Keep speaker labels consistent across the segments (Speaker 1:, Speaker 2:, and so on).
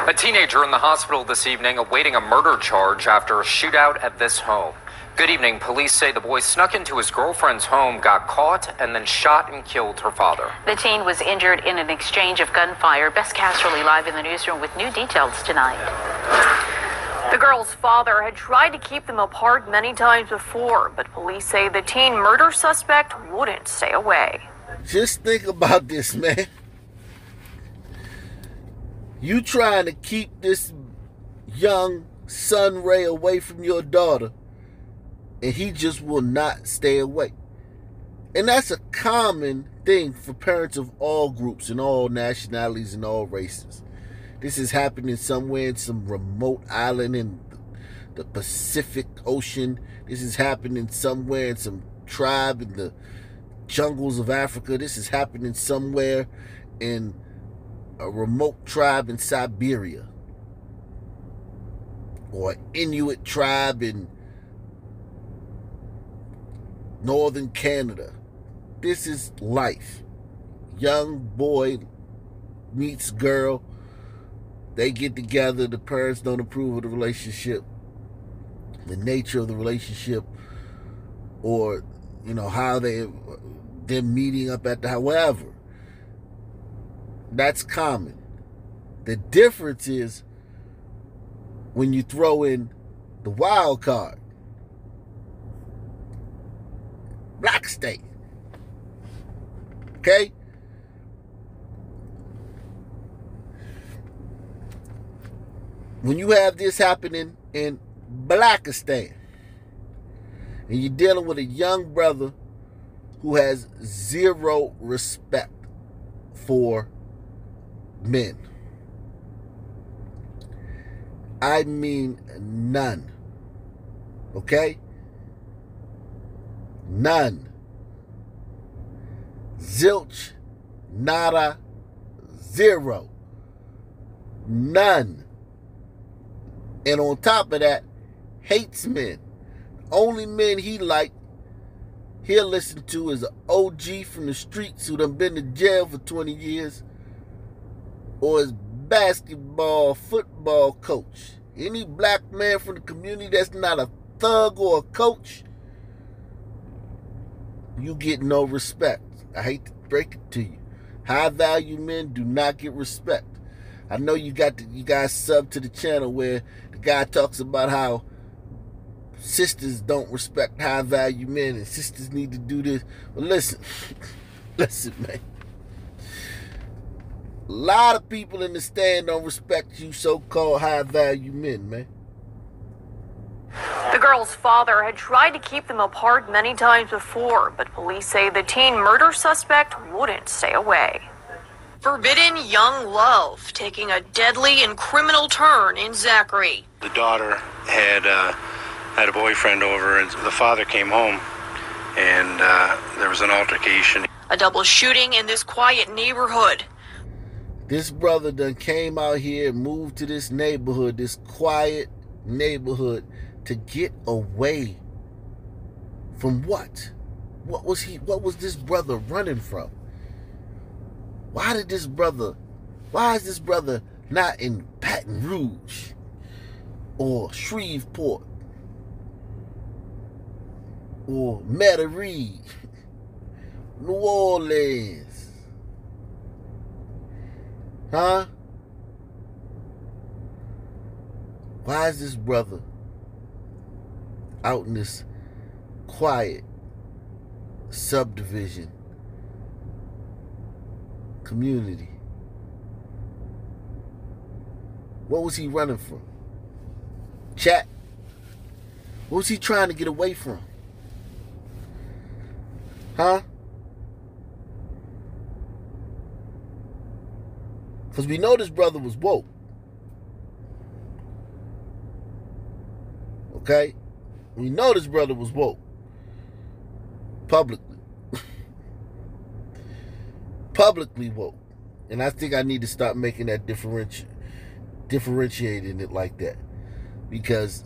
Speaker 1: A teenager in the hospital this evening awaiting a murder charge after a shootout at this home. Good evening. Police say the boy snuck into his girlfriend's home, got caught, and then shot and killed her father.
Speaker 2: The teen was injured in an exchange of gunfire. Bess Casterly live in the newsroom with new details tonight. The girl's father had tried to keep them apart many times before, but police say the teen murder suspect wouldn't stay away.
Speaker 3: Just think about this, man. You trying to keep this young son Ray away from your daughter, and he just will not stay away. And that's a common thing for parents of all groups and all nationalities and all races. This is happening somewhere in some remote island in the Pacific Ocean. This is happening somewhere in some tribe in the jungles of Africa. This is happening somewhere in a remote tribe in Siberia, or an Inuit tribe in northern Canada. This is life. Young boy meets girl. They get together. The parents don't approve of the relationship, the nature of the relationship, or how they're meeting up at the however. That's common. The difference is when you throw in the wild card. Black state. Okay? When you have this happening in Blackistan, and you're dealing with a young brother who has zero respect for men. I mean none. Okay? None. Zilch. Nada. Zero. None. And on top of that, hates men. Only men he'll listen to is an OG from the streets who done been to jail for 20 years, or his basketball, football coach. Any black man from the community that's not a thug or a coach, you get no respect. I hate to break it to you. High value men do not get respect. I know you guys sub to the channel where the guy talks about how sisters don't respect high value men and sisters need to do this. But listen, man. A lot of people in the stand don't respect you so-called high value men, man.
Speaker 2: The girl's father had tried to keep them apart many times before, but police say the teen murder suspect wouldn't stay away. Forbidden young love taking a deadly and criminal turn in Zachary.
Speaker 4: The daughter had a boyfriend over, and the father came home, and there was an altercation.
Speaker 2: A double shooting in this quiet neighborhood.
Speaker 3: This brother done came out here and moved to this neighborhood, this quiet neighborhood, to get away from what? What was this brother running from? Why is this brother not in Baton Rouge or Shreveport or Metairie, New Orleans? Huh? Why is this brother out in this quiet subdivision community? What was he running from? Chat. What was he trying to get away from? Huh? Because we know this brother was woke. Okay? We know this brother was woke. Publicly. Publicly woke. And I think I need to start making that differentiating it like that. Because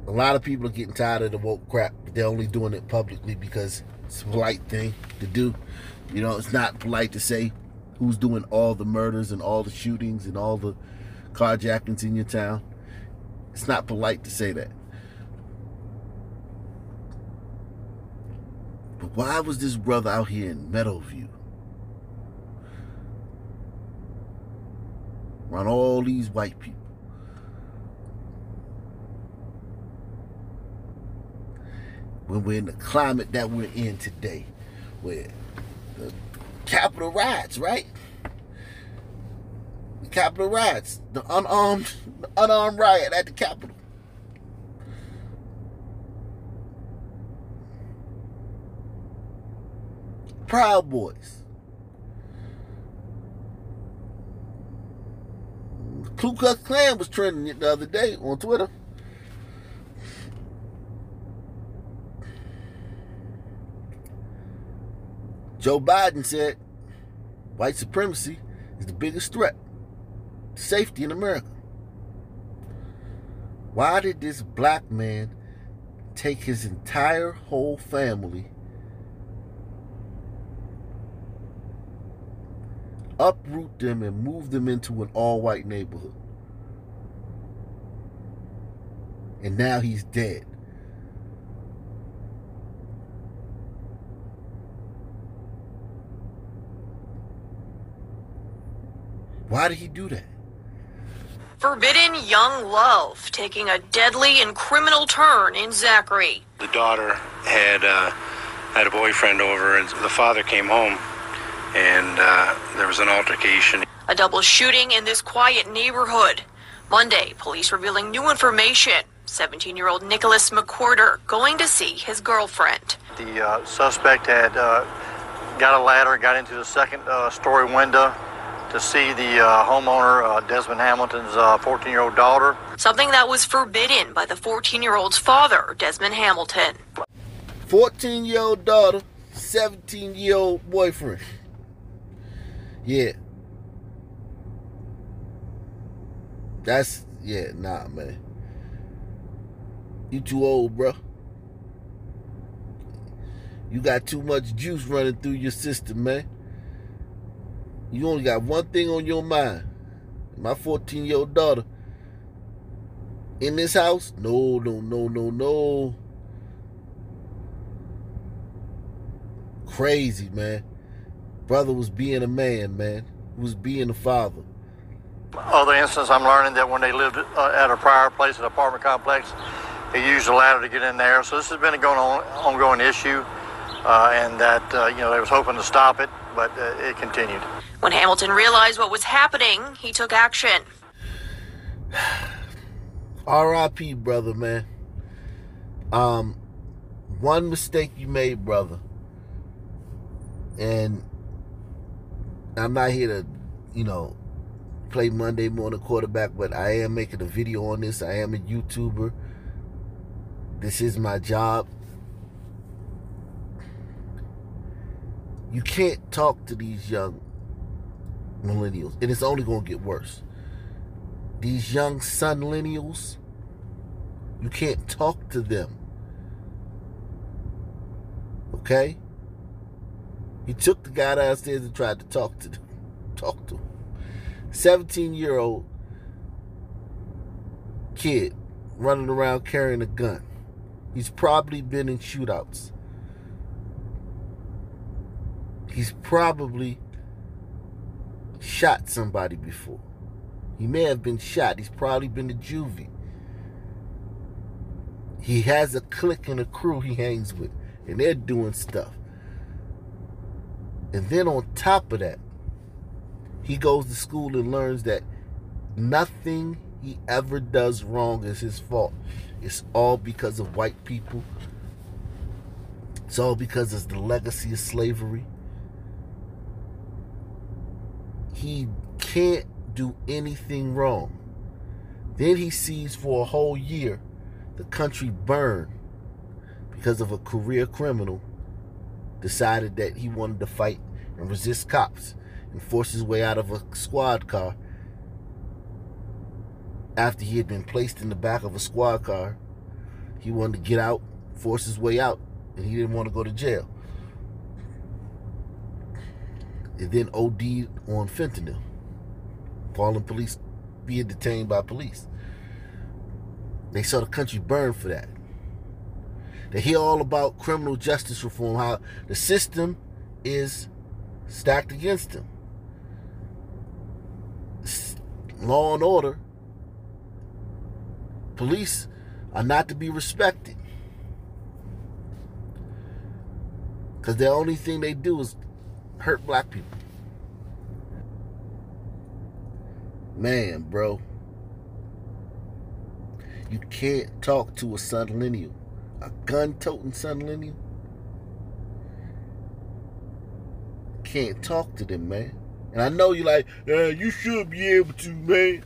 Speaker 3: a lot of people are getting tired of the woke crap. But they're only doing it publicly because it's a polite thing to do. It's not polite to say who's doing all the murders and all the shootings and all the carjackings in your town. It's not polite to say that. But why was this brother out here in Meadowview around all these white people? When we're in the climate that we're in today, where the Capitol riots, right? The Capitol riots, the unarmed riot at the Capitol. Proud Boys. The Ku Klux Klan was trending the other day on Twitter. Joe Biden said white supremacy is the biggest threat to safety in America. Why did this black man take his entire whole family, uproot them, and move them into an all-white neighborhood? And now he's dead. Why did he do that?
Speaker 2: Forbidden young love taking a deadly and criminal turn in Zachary.
Speaker 4: The daughter had a boyfriend over, and the father came home, and there was an altercation.
Speaker 2: A double shooting in this quiet neighborhood. Monday, police revealing new information. 17-year-old Nicholas McQuarter going to see his girlfriend.
Speaker 5: The suspect had got a ladder, got into the second story window to see the homeowner, Desmond Hamilton's 14-year-old daughter.
Speaker 2: Something that was forbidden by the 14-year-old's father, Desmond Hamilton.
Speaker 3: 14-year-old daughter, 17-year-old boyfriend. Yeah. Nah, man. You too old, bro. You got too much juice running through your system, man. You only got one thing on your mind. My 14-year-old daughter in this house? No. Crazy, man. Brother was being a man, man. He was being a father.
Speaker 5: Other instance, I'm learning that when they lived at a prior place, an apartment complex, they used a ladder to get in there. So this has been an ongoing issue, and that they was hoping to stop it, but it continued.
Speaker 2: When Hamilton realized what was happening, he took action.
Speaker 3: R.I.P., brother, man. One mistake you made, brother. And I'm not here to, play Monday morning quarterback, but I am making a video on this. I am a YouTuber. This is my job. You can't talk to these young millennials, and it's only going to get worse. These young sonlineals, you can't talk to them. Okay? He took the guy downstairs and tried to talk to him. 17-year-old kid running around carrying a gun. He's probably been in shootouts. He's probably shot somebody before. He may have been shot. He's probably been to juvie. He has a clique and a crew he hangs with, and they're doing stuff. And then on top of that, he goes to school and learns that nothing he ever does wrong is his fault. It's all because of white people. It's all because of the legacy of slavery. He can't do anything wrong. Then he sees for a whole year the country burn because of a career criminal decided that he wanted to fight and resist cops and force his way out of a squad car after he had been placed in the back of a squad car. He wanted to get out, force his way out, and he didn't want to go to jail. and then OD'd on fentanyl, falling police, being detained by police. They saw the country burn for that. They hear all about criminal justice reform, how the system is stacked against them. Law and order, police are not to be respected. Because the only thing they do is hurt black people. Man, bro. You can't talk to a Sunillennial, a gun-toting Sunillennial. Can't talk to them, man. And I know you're like, you should be able to, man.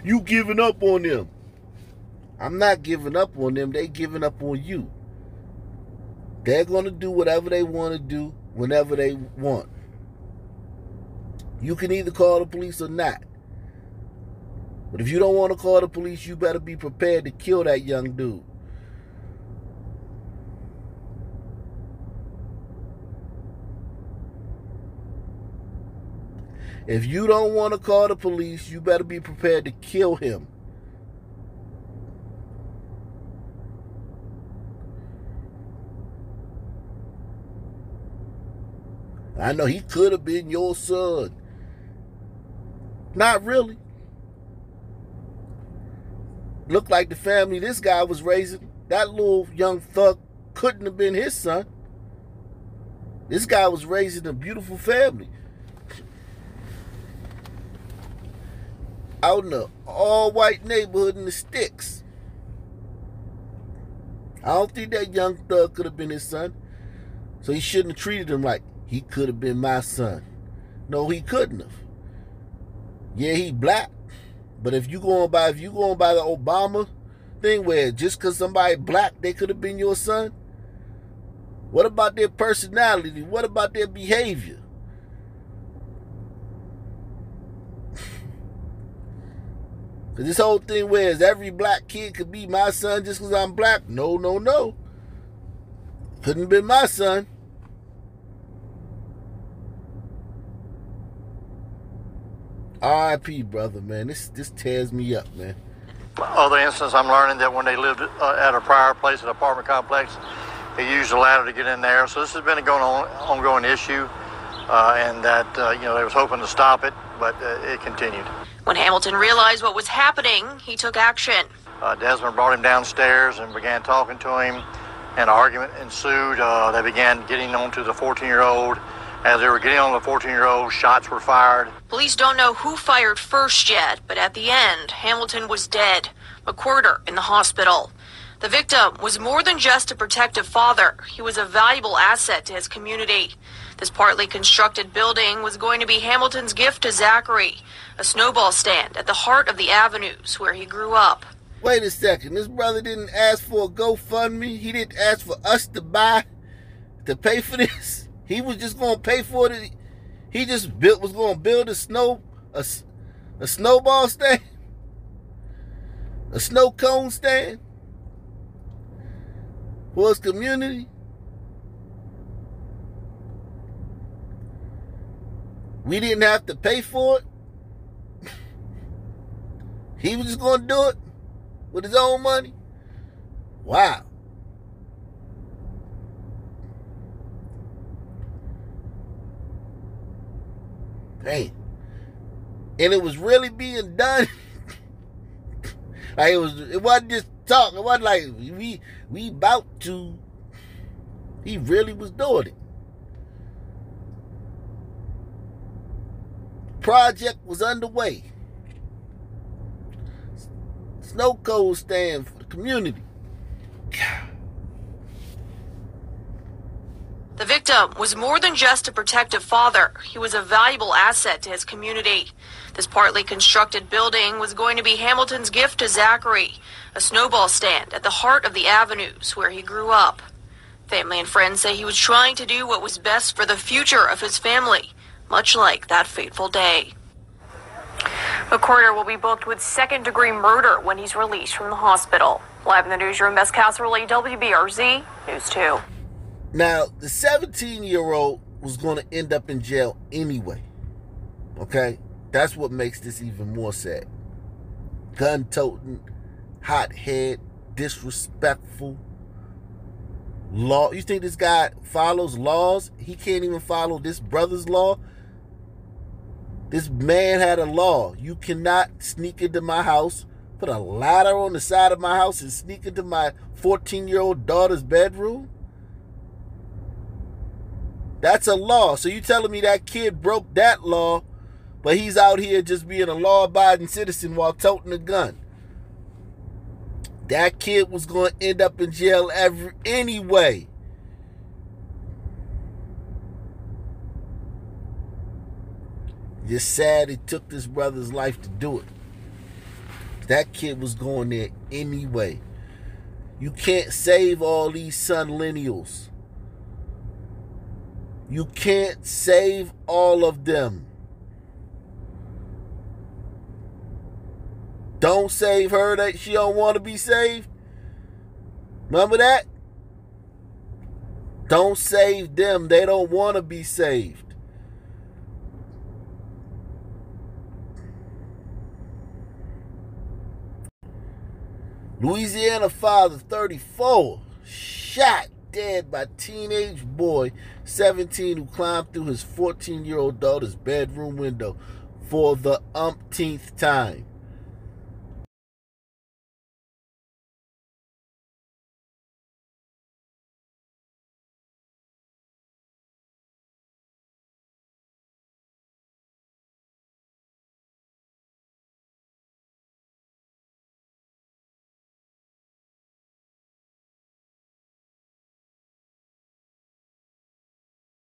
Speaker 3: You giving up on them. I'm not giving up on them. They giving up on you. They're going to do whatever they want to do whenever they want. You can either call the police or not. But if you don't want to call the police, you better be prepared to kill that young dude. If you don't want to call the police, you better be prepared to kill him. I know he could have been your son. Not really. Looked like the family this guy was raising, that little young thug couldn't have been his son. This guy was raising a beautiful family. Out in an all-white neighborhood in the sticks. I don't think that young thug could have been his son. So he shouldn't have treated him like he could have been my son. No, he couldn't have. Yeah, he black. But if you going by the Obama thing where just because somebody black, they could have been your son? What about their personality? What about their behavior? Because this whole thing where is every black kid could be my son just because I'm black? No, no, no. Couldn't have been my son. R.I.P. brother, man. This tears me up, man.
Speaker 5: Other instance, I'm learning that when they lived at a prior place, an apartment complex, they used a ladder to get in there. So this has been an ongoing issue, and that they was hoping to stop it, but it continued.
Speaker 6: When Hamilton realized what was happening, he took action.
Speaker 5: Desmond brought him downstairs and began talking to him. An argument ensued. They began getting onto the 14-year-old. As they were getting on the 14-year-old, shots were fired.
Speaker 6: Police don't know who fired first yet, but at the end, Hamilton was dead. McWhorter in the hospital. The victim was more than just a protective father. He was a valuable asset to his community. This partly constructed building was going to be Hamilton's gift to Zachary, a snowball stand at the heart of the avenues where he grew up.
Speaker 3: Wait a second. This brother didn't ask for a GoFundMe. He didn't ask for us to pay for this. He was just going to pay for it. He just was going to build a snowball stand, a snow cone stand for his community. We didn't have to pay for it. He was just going to do it with his own money. Wow. Hey, and it was really being done. Like it wasn't just talk. It wasn't like we about to. He really was doing it. Project was underway. Snow cone stand for the community.
Speaker 6: The victim was more than just a protective father. He was a valuable asset to his community. This partly constructed building was going to be Hamilton's gift to Zachary, a snowball stand at the heart of the avenues where he grew up. Family and friends say he was trying to do what was best for the future of his family, much like that fateful day.
Speaker 2: McWhorter will be booked with second-degree murder when he's released from the hospital. Live in the newsroom, Bess Casserly, WBRZ News 2.
Speaker 3: Now, the 17-year-old was going to end up in jail anyway. Okay? That's what makes this even more sad. Gun-toting, hothead, disrespectful. Law. You think this guy follows laws? He can't even follow this brother's law. This man had a law. You cannot sneak into my house, put a ladder on the side of my house, and sneak into my 14-year-old daughter's bedroom. That's a law. So you telling me that kid broke that law, but he's out here just being a law-abiding citizen while toting a gun? That kid was going to end up in jail anyway. Just sad it took this brother's life to do it. That kid was going there anyway. You can't save all these sonlineals. You can't save all of them. Don't save her that she don't want to be saved. Remember that? Don't save them. They don't want to be saved. Louisiana father, 34, shot dead by teenage boy, 17, who climbed through his 14-year-old daughter's bedroom window for the umpteenth time.